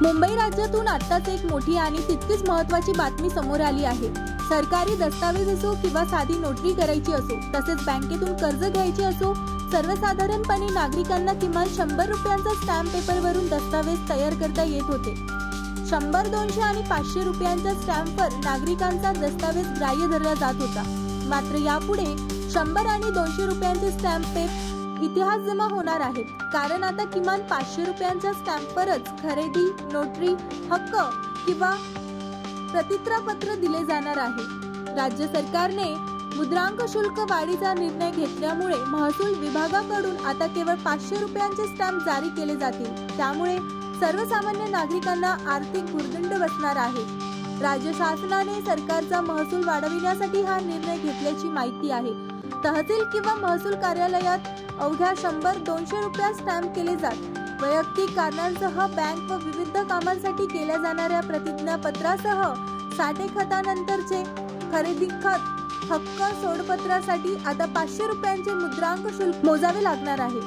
मुंबई राज्यातून आत्ताच एक मोठी आणि तितकीच महत्त्वाची बातमी समोर आली आहे। सरकारी दस्तावेज असो किंवा साधी नोटरी करायची असो, तसेच बँकेतून कर्ज घ्यायचे असो, सर्वसाधारणपणे नागरिकांना किमान 100 रुपयांचा स्टॅम्प पेपरवरून दस्तावेज तयार करता येत होते। 100, 200 आणि 500 रुपयांच्या स्टॅम्पवर नागरिकांचा दस्तावेज ग्राह्य धरला जात होता। मात्र यापुढे 100 आणि 200 रुपयांचे स्टॅम्प पेपर इतिहास जमा होणार आहेत, कारण आता किमान 500 रुपयांच्या स्टॅम्पवरच खरेदी, नोटरी, हक्क किंवा प्रतिज्ञापत्र दिले जाणार आहे। राज्य सरकारने मुद्रांक शुल्क वाढीचा निर्णय घेतल्यामुळे महसूल विभागाकडून आता केवळ 500 रुपयांचे स्टॅम्प जारी केले जातील। त्यामुळे सर्वसामान्य नागरिकांना आर्थिक भुर्दंड बसणार आहे। राज्य शासनाने सरकारचा महसूल वाढविण्यासाठी हा निर्णय घेतल्याची माहिती आहे। तहसील किंवा महसूल कार्यालयात अवघ्या 100-200 रुपयात स्टॅम्प केले जात। वैयक्तिक कारणांसह बँक व विविध कामांसाठी केल्या जाणाऱ्या प्रतिज्ञापत्रासह साठे खतानंतरचे खरेदी खत, हक्क सोडपत्रासाठी आता 500 रुपयांचे मुद्रांक शुल्क मोजावे लागणार आहे।